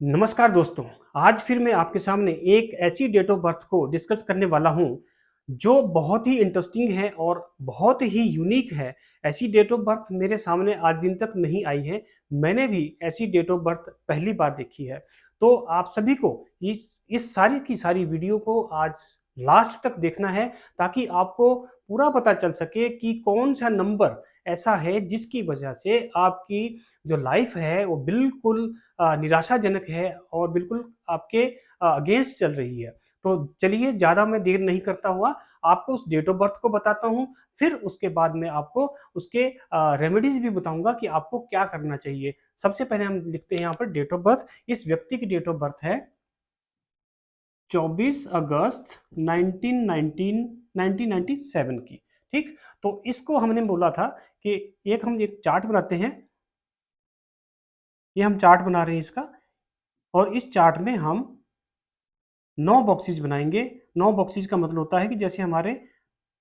नमस्कार दोस्तों। आज फिर मैं आपके सामने एक ऐसी डेट ऑफ बर्थ को डिस्कस करने वाला हूं जो बहुत ही इंटरेस्टिंग है और बहुत ही यूनिक है। ऐसी डेट ऑफ बर्थ मेरे सामने आज दिन तक नहीं आई है। मैंने भी ऐसी डेट ऑफ बर्थ पहली बार देखी है। तो आप सभी को इस सारी की सारी वीडियो को आज लास्ट तक देखना है, ताकि आपको पूरा पता चल सके कि कौन सा नंबर ऐसा है जिसकी वजह से आपकी जो लाइफ है वो बिल्कुल निराशाजनक है और बिल्कुल आपके अगेंस्ट चल रही है। तो चलिए, ज़्यादा मैं देर नहीं करता हुआ आपको उस डेट ऑफ बर्थ को बताता हूँ। फिर उसके बाद मैं आपको उसके रेमेडीज़ भी बताऊँगा कि आपको क्या करना चाहिए। सबसे पहले हम लिखते हैं यहाँ पर डेट ऑफ बर्थ। इस व्यक्ति की डेट ऑफ बर्थ है 24 अगस्त 1997 की। ठीक? तो इसको हमने बोला था कि हम एक चार्ट बनाते हैं। ये हम चार्ट बना रहे हैं इसका, और इस चार्ट में हम 9 बॉक्सेस बनाएंगे। 9 बॉक्सेस का मतलब होता है कि जैसे हमारे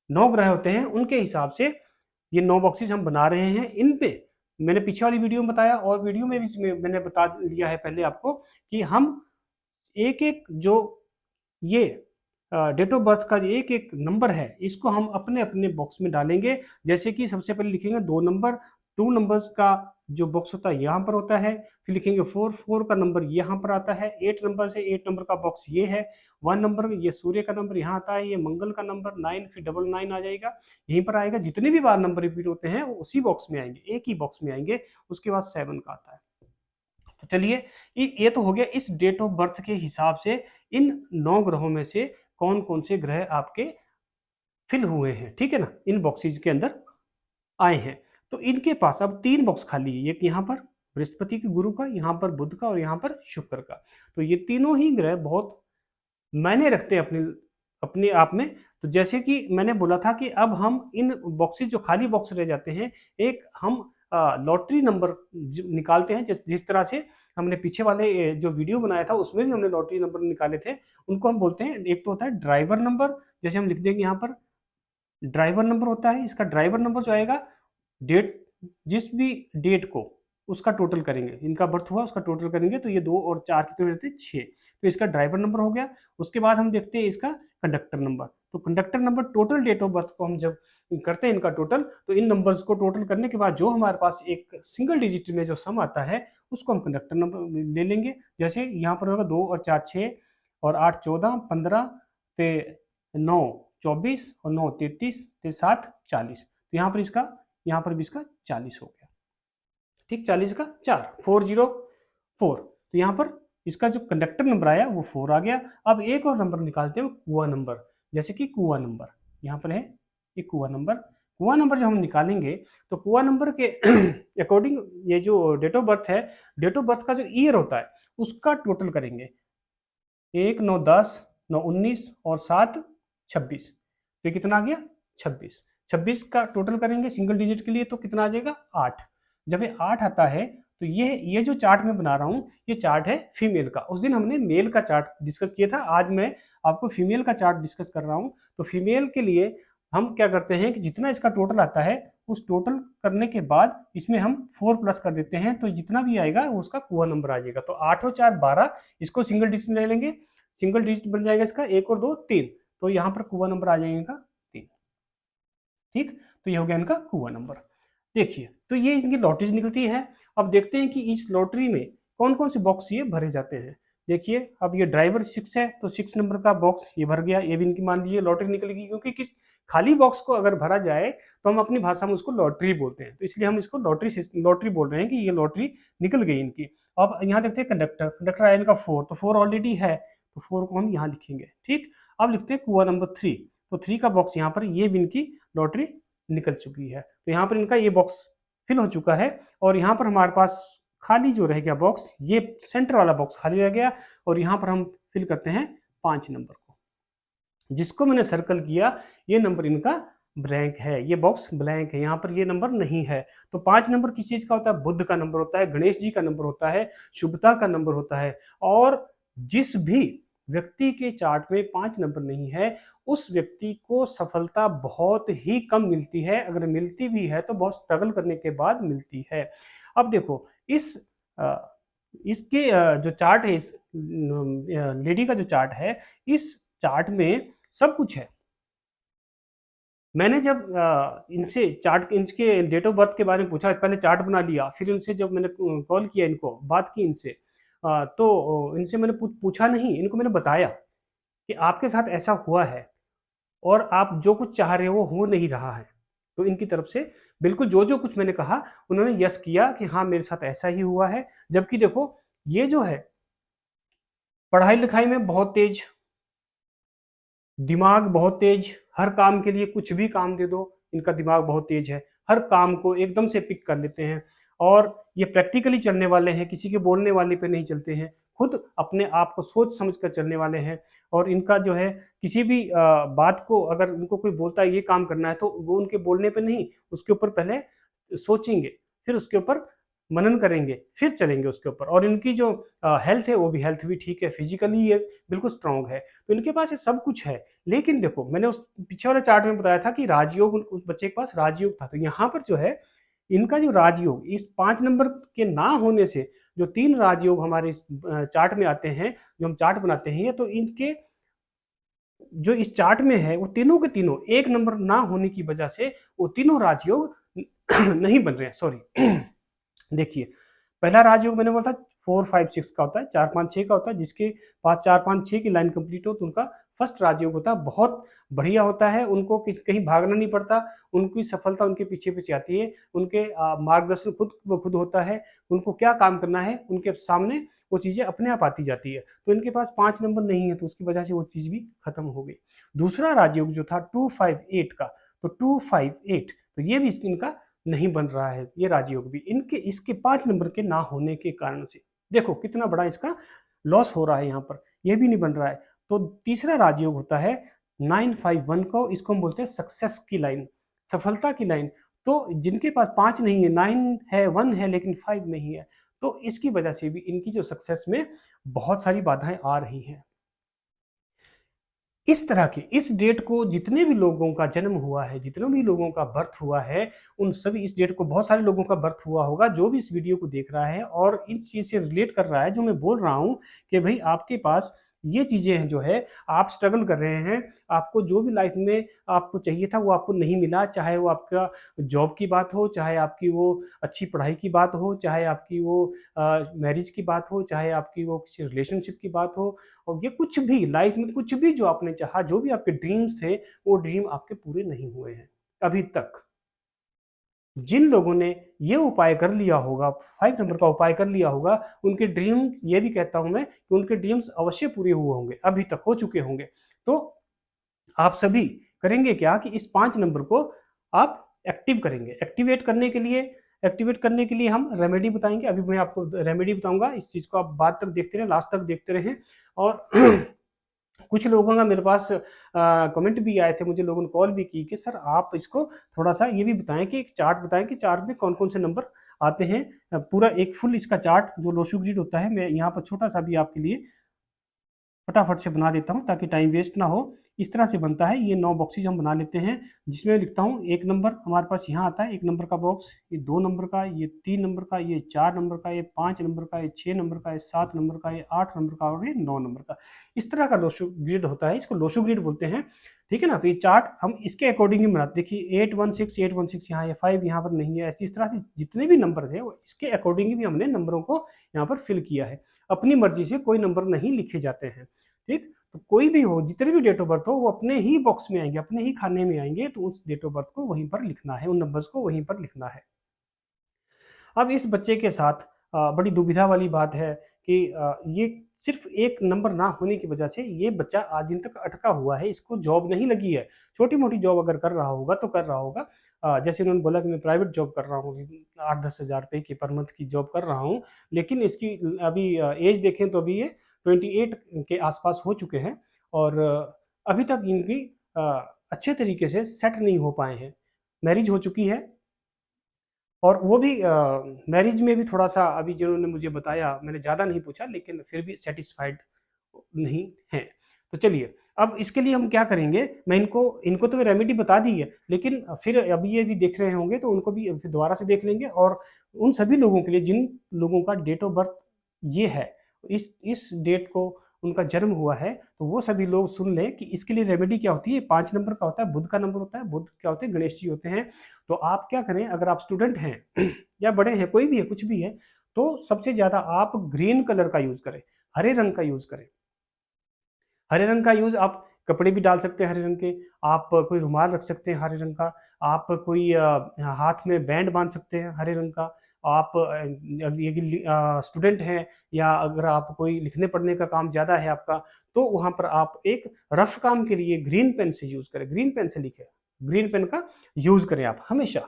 9 ग्रह होते हैं उनके हिसाब से ये 9 बॉक्सेस हम बना रहे हैं। इन पे मैंने पीछे वाली वीडियो में बताया, और वीडियो में भी मैंने बता दिया है पहले आपको कि हम एक एक जो ये डेट ऑफ बर्थ का एक एक नंबर है इसको हम अपने अपने बॉक्स में डालेंगे। जैसे कि सबसे पहले लिखेंगे 2 नंबर। 2 नंबर्स का जो बॉक्स होता है यहाँ पर होता है। फिर लिखेंगे 4। 4 का नंबर यहाँ पर आता है। 8 नंबर से 8 नंबर का बॉक्स ये है। 1 नंबर ये सूर्य का नंबर यहाँ आता है। ये मंगल का नंबर 9, फिर 999 आ जाएगा, यहीं पर आएगा। जितने भी बार नंबर रिपीट होते हैं वो उसी बॉक्स में आएंगे, एक ही बॉक्स में आएंगे। उसके बाद 7 का आता है। तो चलिए, ये तो हो गया इस डेट ऑफ बर्थ के हिसाब से इन 9 ग्रहों में से कौन कौन से ग्रह आपके फिल हुए हैं, ठीक है ना, इन बॉक्सेज के अंदर आए हैं। तो इनके पास अब 3 बॉक्स खाली है। एक यहाँ पर बृहस्पति के, गुरु का, यहाँ पर बुध का और यहाँ पर शुक्र का। तो ये तीनों ही ग्रह बहुत मायने रखते हैं अपने अपने आप में। तो जैसे कि मैंने बोला था कि अब हम इन बॉक्सेस, जो खाली बॉक्स रह जाते हैं, एक हम लॉटरी नंबर निकालते हैं। जिस तरह से हमने पीछे वाले जो वीडियो बनाया था उसमें भी हमने लॉटरी नंबर निकाले थे। उनको हम बोलते हैं, एक तो होता है ड्राइवर नंबर। जैसे हम लिख देंगे यहाँ पर ड्राइवर नंबर होता है। इसका ड्राइवर नंबर जो आएगा, डेट, जिस भी डेट को उसका टोटल करेंगे, इनका बर्थ हुआ उसका टोटल करेंगे, तो ये 2 और 4 कितने रहते हैं, 6। तो इसका ड्राइवर नंबर हो गया। उसके बाद हम देखते हैं इसका कंडक्टर नंबर। तो conductor number, total date of birth को हम जब करते हैं इनका टोटल, तो इन नंबर्स को टोटल करने के बाद जो हमारे पास एक सिंगल डिजिट में जो सम आता है उसको हम कंडक्टर नंबर ले लेंगे। जैसे यहाँ पर होगा 2 और 4 6, और 8 14, 15 ते 9 24, और 9 33, ते 7 40। तो यहाँ पर भी इसका 40 हो गया। ठीक, 40 का 4, 404। तो यहाँ पर इसका जो कंडक्टर नंबर आया वो 4 आ गया। अब एक और नंबर निकालते हैं, कुआं नंबर। जैसे कि कुआं नंबर यहाँ पर है, ये कुआं नंबर। कुआं नंबर जब हम निकालेंगे तो कुआं नंबर के अकॉर्डिंग ये जो डेट ऑफ बर्थ है, डेट ऑफ बर्थ का जो ईयर होता है उसका टोटल करेंगे। 1 9 10, 9 19 और 7 26। तो ये कितना आ गया, 26। 26 का टोटल करेंगे सिंगल डिजिट के लिए, तो कितना आ जाएगा, 8। जब ये 8 आता है तो ये जो चार्ट मैं बना रहा हूँ ये चार्ट है फीमेल का। उस दिन हमने मेल का चार्ट डिस्कस किया था, आज मैं आपको फीमेल का चार्ट डिस्कस कर रहा हूँ। तो फीमेल के लिए हम क्या करते हैं कि जितना इसका टोटल आता है उस टोटल करने के बाद इसमें हम 4 प्लस कर देते हैं, तो जितना भी आएगा वो उसका कुआ नंबर आ जाएगा। तो 8 और 4 12, इसको सिंगल डिजिट ले लेंगे। सिंगल डिजिट बन जाएगा इसका, 1 और 2 3। तो यहाँ पर कुआ नंबर आ जाएगा 3। ठीक, तो ये हो गया इनका कुआ नंबर। देखिए, तो ये इनकी लॉटरीज निकलती है। अब देखते हैं कि इस लॉटरी में कौन कौन से बॉक्स ये भरे जाते हैं। देखिए, अब ये ड्राइवर 6 है तो 6 नंबर का बॉक्स ये भर गया। ये भी इनकी मान लीजिए लॉटरी निकलेगी, क्योंकि किस खाली बॉक्स को अगर भरा जाए तो हम अपनी भाषा में उसको लॉटरी बोलते हैं, तो इसलिए हम इसको लॉटरी बोल रहे हैं कि ये लॉटरी निकल गई इनकी। अब यहाँ देखते हैं कंडक्टर। कंडक्टर आया इनका 4, तो 4 ऑलरेडी है, तो 4 को हम यहाँ लिखेंगे। ठीक, अब लिखते हैं कुआ नंबर 3। तो 3 का बॉक्स यहाँ पर, ये भी इनकी लॉटरी निकल चुकी है। तो यहाँ पर इनका ये बॉक्स फिल हो चुका है, और यहाँ पर हमारे पास खाली जो रह गया बॉक्स, ये सेंटर वाला बॉक्स खाली रह गया। और यहाँ पर हम फिल करते हैं 5 नंबर को, जिसको मैंने सर्कल किया, ये नंबर इनका ब्लैंक है, ये बॉक्स ब्लैंक है, यहाँ पर ये नंबर नहीं है। तो 5 नंबर किस चीज का होता है, बुध का नंबर होता है, गणेश जी का नंबर होता है, शुभता का नंबर होता है। और जिस भी व्यक्ति के चार्ट में 5 नंबर नहीं है उस व्यक्ति को सफलता बहुत ही कम मिलती है। अगर मिलती भी है तो बहुत स्ट्रगल करने के बाद मिलती है। अब देखो, इस इसके जो चार्ट है, इस लेडी का जो चार्ट है, इस चार्ट में सब कुछ है। मैंने जब इनसे चार्ट, इनके डेट ऑफ बर्थ के बारे में पूछा, पहले चार्ट बना लिया, फिर इनसे जब मैंने कॉल किया, इनको बात की इनसे, तो इनसे मैंने पूछा नहीं, इनको मैंने बताया कि आपके साथ ऐसा हुआ है और आप जो कुछ चाह रहे हो वो हो नहीं रहा है। तो इनकी तरफ से बिल्कुल जो जो कुछ मैंने कहा, उन्होंने यस किया कि हाँ मेरे साथ ऐसा ही हुआ है। जबकि देखो, ये जो है पढ़ाई लिखाई में बहुत तेज, दिमाग बहुत तेज, हर काम के लिए कुछ भी काम दे दो, इनका दिमाग बहुत तेज है, हर काम को एकदम से पिक कर लेते हैं। और ये प्रैक्टिकली चलने वाले हैं, किसी के बोलने वाले पे नहीं चलते हैं, खुद अपने आप को सोच समझ कर चलने वाले हैं। और इनका जो है, किसी भी बात को अगर उनको कोई बोलता है ये काम करना है, तो वो उनके बोलने पे नहीं, उसके ऊपर पहले सोचेंगे, फिर उसके ऊपर मनन करेंगे, फिर चलेंगे उसके ऊपर। और इनकी जो हेल्थ है, वो भी हेल्थ भी ठीक है, फिजिकली ये बिल्कुल स्ट्रांग है। तो इनके पास ये सब कुछ है। लेकिन देखो, मैंने उस पीछे वाले चार्ट में बताया था कि राजयोग, उस बच्चे के पास राजयोग था। तो यहाँ पर जो है, इनका जो राजयोग, इस 5 नंबर के ना होने से जो 3 राजयोग हमारे इस चार्ट में आते हैं, जो हम चार्ट बनाते हैं, तो इनके जो इस चार्ट में है, वो तीनों के तीनों 1 नंबर ना होने की वजह से वो तीनों राजयोग नहीं बन रहे हैं। सॉरी देखिए, पहला राजयोग मैंने बोला था 4 5 6 का होता है, 4 5 6 का होता है। जिसके पास 4 5 6 की लाइन कंप्लीट हो, तो उनका फर्स्ट राजयोग होता है, बहुत बढ़िया होता है। उनको कहीं भागना नहीं पड़ता, उनकी सफलता उनके पीछे पीछे आती है। उनके मार्गदर्शन खुद ब खुद होता है। उनको क्या काम करना है, उनके सामने वो चीज़ें अपने आप आती जाती है। तो इनके पास 5 नंबर नहीं है, तो उसकी वजह से वो चीज़ भी खत्म हो गई। दूसरा राजयोग जो था 2 5 8 का, तो 2 5 8, तो ये भी इनका नहीं बन रहा है, ये राजयोग भी इनके, इसके 5 नंबर के ना होने के कारण से। देखो कितना बड़ा इसका लॉस हो रहा है यहाँ पर, ये भी नहीं बन रहा है। तो तीसरा राजयोग होता है 951 को, इसको हम बोलते हैं सक्सेस की लाइन, सफलता की लाइन। तो जिनके पास 5 नहीं है, 9 है, 1 है, लेकिन 5 नहीं है, तो इसकी वजह से भी इनकी जो सक्सेस में बहुत सारी बाधाएं आ रही हैं। इस तरह के, इस डेट को जितने भी लोगों का जन्म हुआ है, जितने भी लोगों का बर्थ हुआ है, उन सभी, इस डेट को बहुत सारे लोगों का बर्थ हुआ होगा जो भी इस वीडियो को देख रहा है और इस चीज से रिलेट कर रहा है, जो मैं बोल रहा हूं कि भाई आपके पास ये चीजें हैं, जो है आप स्ट्रगल कर रहे हैं, आपको जो भी लाइफ में आपको चाहिए था वो आपको नहीं मिला, चाहे वो आपका जॉब की बात हो, चाहे आपकी वो अच्छी पढ़ाई की बात हो, चाहे आपकी वो मैरिज की बात हो, चाहे आपकी वो किसी रिलेशनशिप की बात हो, और ये कुछ भी लाइफ में, कुछ भी जो आपने चाहा, जो भी आपके ड्रीम्स थे, वो ड्रीम आपके पूरे नहीं हुए हैं अभी तक। जिन लोगों ने ये उपाय कर लिया होगा, 5 नंबर का उपाय कर लिया होगा, उनके ड्रीम, ये भी कहता हूं मैं कि उनके ड्रीम्स अवश्य पूरे हुए होंगे, अभी तक हो चुके होंगे। तो आप सभी करेंगे क्या कि इस 5 नंबर को आप एक्टिव करेंगे। एक्टिवेट करने के लिए हम रेमेडी बताएंगे। अभी मैं आपको रेमेडी बताऊंगा, इस चीज को आप बाद तक देखते रहें, लास्ट तक देखते रहें। और कुछ लोगों का मेरे पास कमेंट भी आए थे, मुझे लोगों ने कॉल भी की कि सर आप इसको थोड़ा सा ये भी बताएं कि एक चार्ट बताएं कि चार्ट में कौन कौन से नंबर आते हैं। पूरा एक फुल इसका चार्ट जो लोशु ग्रिड होता है, मैं यहाँ पर छोटा सा भी आपके लिए फटाफट से बना देता हूँ ताकि टाइम वेस्ट ना हो। इस तरह से बनता है, ये 9 बॉक्सेज हम बना लेते हैं, जिसमें लिखता हूँ 1 नंबर हमारे पास यहाँ आता है, 1 नंबर का बॉक्स, ये 2 नंबर का, ये 3 नंबर का, ये 4 नंबर का, ये 5 नंबर का, ये 6 नंबर का, ये 7 नंबर का, ये 8 नंबर का, और ये 9 नंबर का। इस तरह का लोशो ग्रिड होता है, इसको लोशो ग्रिड बोलते हैं। ठीक है ना। तो ये चार्ट हम इसके अकॉर्डिंग ही बनाते, देखिए 816 यहाँ, ये 5 यहाँ पर नहीं है, ऐसी इस तरह से जितने भी नंबर थे वो इसके अकॉर्डिंग भी हमने नंबरों को यहाँ पर फिल किया है। अपनी मर्जी से कोई नंबर नहीं लिखे जाते हैं। ठीक। तो कोई भी हो, जितने भी डेट ऑफ बर्थ हो, वो अपने ही बॉक्स में आएंगे, अपने ही खाने में आएंगे, तो उस डेट ऑफ बर्थ को वहीं पर लिखना है, उन नंबर्स को वहीं पर लिखना है। अब इस बच्चे के साथ बड़ी दुविधा वाली बात है कि ये सिर्फ एक नंबर ना होने की वजह से ये बच्चा आज दिन तक अटका हुआ है, इसको जॉब नहीं लगी है। छोटी मोटी जॉब अगर कर रहा होगा तो कर रहा होगा। जैसे उन्होंने बोला कि मैं प्राइवेट जॉब कर रहा हूँ, 8-10 हज़ार रुपये की पर मंथ की जॉब कर रहा हूँ, लेकिन इसकी अभी एज देखें तो अभी ये 28 के आसपास हो चुके हैं। और अभी तक इनकी अच्छे तरीके से सेट नहीं हो पाए हैं। मैरिज हो चुकी है, और वो भी मैरिज में भी थोड़ा सा, अभी जिन्होंने मुझे बताया, मैंने ज़्यादा नहीं पूछा, लेकिन फिर भी सेटिस्फाइड नहीं है। तो चलिए, अब इसके लिए हम क्या करेंगे, मैं इनको इनको तो रेमेडी बता दी है, लेकिन फिर अभी ये भी देख रहे होंगे तो उनको भी फिर दोबारा से देख लेंगे। और उन सभी लोगों के लिए जिन लोगों का डेट ऑफ बर्थ ये है, इस डेट को उनका जन्म हुआ है, तो वो सभी लोग सुन लें कि इसके लिए रेमेडी क्या होती है। 5 नंबर का होता है, बुध का नंबर होता है, बुध क्या होते हैं, गणेश जी होते हैं। तो आप क्या करें, अगर आप स्टूडेंट हैं या बड़े हैं, कोई भी है, कुछ भी है, तो सबसे ज़्यादा आप ग्रीन कलर का यूज़ करें, हरे रंग का यूज़ करें। हरे रंग का यूज़ आप कपड़े भी डाल सकते हैं हरे रंग के, आप कोई रुमाल रख सकते हैं हरे रंग का, आप कोई हाथ में बैंड बांध सकते हैं हरे रंग का, आप ये स्टूडेंट हैं या अगर आप कोई लिखने पढ़ने का काम ज़्यादा है आपका, तो वहाँ पर आप एक रफ काम के लिए ग्रीन पेन से यूज़ करें, ग्रीन पेन से लिखें, ग्रीन पेन का यूज़ करें आप हमेशा।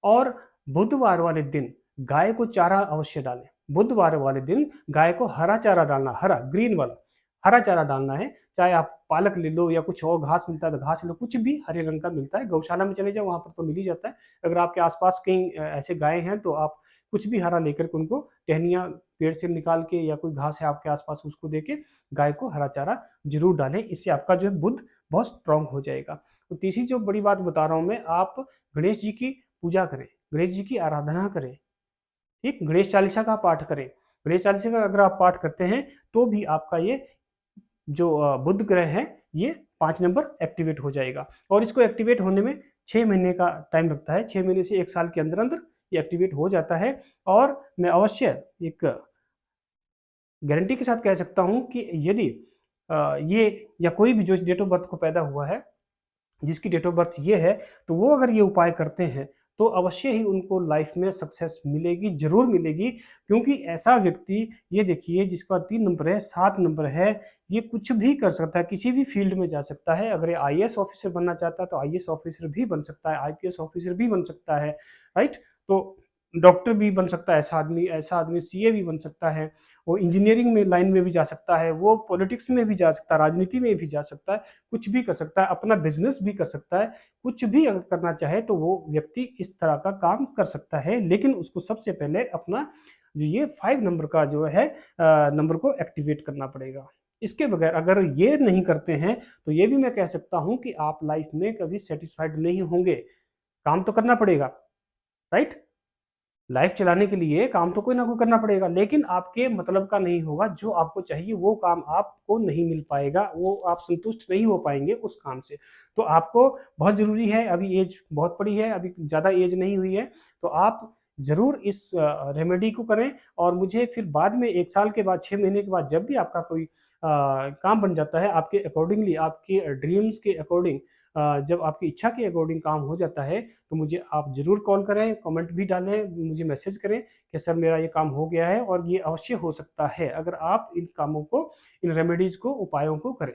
और बुधवार वाले दिन गाय को चारा अवश्य डालें। बुधवार वाले दिन गाय को हरा चारा डालना, हरा ग्रीन वाला हरा चारा डालना है। चाहे आप पालक ले लो या कुछ और घास मिलता है तो घास ले लो, कुछ भी हरे रंग का मिलता है। गौशाला में चले जाओ, वहाँ पर तो मिल ही जाता है। अगर आपके आसपास कहीं ऐसे गाय हैं तो आप कुछ भी हरा लेकर के उनको टहनियाँ पेड़ से निकाल के या कोई घास है आपके आसपास उसको दे के गाय को हरा चारा जरूर डालें। इससे आपका जो है बुध बहुत स्ट्रांग हो जाएगा। तो तीसरी जो बड़ी बात बता रहा हूँ मैं, आप गणेश जी की पूजा करें, गणेश जी की आराधना करें, ठीक, गणेश चालीसा का पाठ करें। गणेश चालीसा का अगर आप पाठ करते हैं तो भी आपका ये जो बुध ग्रह है ये 5 नंबर एक्टिवेट हो जाएगा। और इसको एक्टिवेट होने में 6 महीने का टाइम लगता है, 6 महीने से 1 साल के अंदर अंदर ये एक्टिवेट हो जाता है। और मैं अवश्य एक गारंटी के साथ कह सकता हूँ कि यदि ये या कोई भी जो डेट ऑफ बर्थ को पैदा हुआ है, जिसकी डेट ऑफ बर्थ ये है, तो वो अगर ये उपाय करते हैं तो अवश्य ही उनको लाइफ में सक्सेस मिलेगी, जरूर मिलेगी। क्योंकि ऐसा व्यक्ति, ये देखिए जिसका 3 नंबर है, 7 नंबर है, ये कुछ भी कर सकता है, किसी भी फील्ड में जा सकता है। अगर ये आईएएस ऑफिसर बनना चाहता है तो आईएएस ऑफिसर भी बन सकता है, आईपीएस ऑफिसर भी बन सकता है, राइट। तो डॉक्टर भी बन सकता है ऐसा आदमी सीए भी बन सकता है, वो इंजीनियरिंग में लाइन में भी जा सकता है, वो पॉलिटिक्स में भी जा सकता है, राजनीति में भी जा सकता है, कुछ भी कर सकता है, अपना बिजनेस भी कर सकता है। कुछ भी अगर करना चाहे तो वो व्यक्ति इस तरह का काम कर सकता है। लेकिन उसको सबसे पहले अपना जो ये 5 नंबर का जो है नंबर को एक्टिवेट करना पड़ेगा। इसके बगैर अगर ये नहीं करते हैं तो ये भी मैं कह सकता हूँ कि आप लाइफ में कभी सेटिस्फाइड नहीं होंगे। काम तो करना पड़ेगा, राइट। लाइफ चलाने के लिए काम तो कोई ना कोई करना पड़ेगा, लेकिन आपके मतलब का नहीं होगा। जो आपको चाहिए वो काम आपको नहीं मिल पाएगा, वो आप संतुष्ट नहीं हो पाएंगे उस काम से। तो आपको बहुत ज़रूरी है, अभी एज बहुत बड़ी है, अभी ज़्यादा एज नहीं हुई है, तो आप ज़रूर इस रेमेडी को करें। और मुझे फिर बाद में 1 साल के बाद, 6 महीने के बाद, जब भी आपका कोई काम बन जाता है आपके अकॉर्डिंगली, आपके ड्रीम्स के अकॉर्डिंग, जब आपकी इच्छा के अकॉर्डिंग काम हो जाता है, तो मुझे आप ज़रूर कॉल करें, कमेंट भी डालें, मुझे मैसेज करें कि सर मेरा ये काम हो गया है और ये अवश्य हो सकता है अगर आप इन कामों को, इन रेमेडीज़ को, उपायों को करें।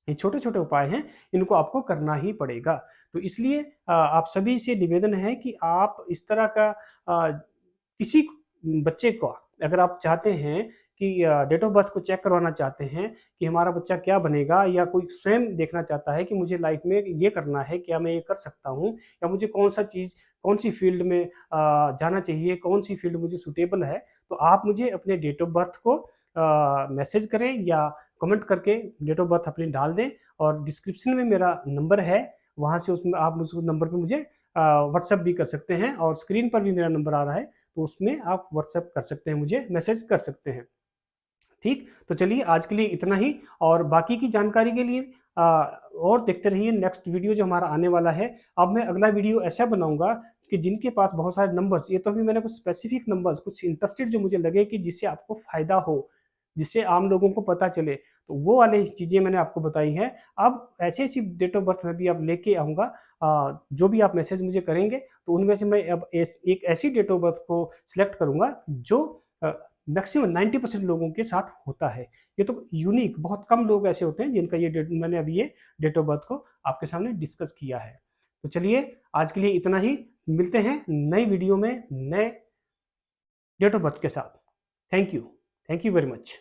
ये छोटे-छोटे उपाय हैं, इनको आपको करना ही पड़ेगा। तो इसलिए आप सभी से निवेदन है कि आप इस तरह का किसी बच्चे को अगर आप चाहते हैं कि डेट ऑफ बर्थ को चेक करवाना चाहते हैं कि हमारा बच्चा क्या बनेगा, या कोई स्वयं देखना चाहता है कि मुझे लाइफ में ये करना है, क्या मैं ये कर सकता हूँ, या मुझे कौन-सा चीज़, कौन-सी फ़ील्ड में जाना चाहिए, कौन-सी फ़ील्ड मुझे सूटेबल है, तो आप मुझे अपने डेट ऑफ बर्थ को मैसेज करें या कमेंट करके डेट ऑफ बर्थ अपनी डाल दें। और डिस्क्रिप्शन में मेरा नंबर है, वहाँ से उसमें आप उस नंबर पे मुझे व्हाट्सएप भी कर सकते हैं, और स्क्रीन पर भी मेरा नंबर आ रहा है, तो उसमें आप व्हाट्सएप कर सकते हैं, मुझे मैसेज कर सकते हैं। ठीक, तो चलिए आज के लिए इतना ही। और बाकी की जानकारी के लिए और देखते रहिए नेक्स्ट वीडियो जो हमारा आने वाला है। अब मैं अगला वीडियो ऐसा बनाऊंगा कि जिनके पास बहुत सारे नंबर्स, ये तो अभी मैंने कुछ स्पेसिफिक नंबर्स, कुछ इंटरेस्टेड जो मुझे लगे कि जिससे आपको फायदा हो, जिससे आम लोगों को पता चले, तो वो वाली चीज़ें मैंने आपको बताई हैं। अब ऐसी ऐसी डेट ऑफ बर्थ में भी अब लेके आऊँगा, जो भी आप मैसेज मुझे करेंगे तो उनमें से मैं अब एक ऐसी डेट ऑफ बर्थ को सिलेक्ट करूँगा जो मैक्सिमम 90% लोगों के साथ होता है। ये तो यूनिक, बहुत कम लोग ऐसे होते हैं जिनका ये डेट, मैंने अभी ये डेट ऑफ बर्थ को आपके सामने डिस्कस किया है। तो चलिए आज के लिए इतना ही, मिलते हैं नई वीडियो में नए डेट ऑफ बर्थ के साथ। Thank you very much.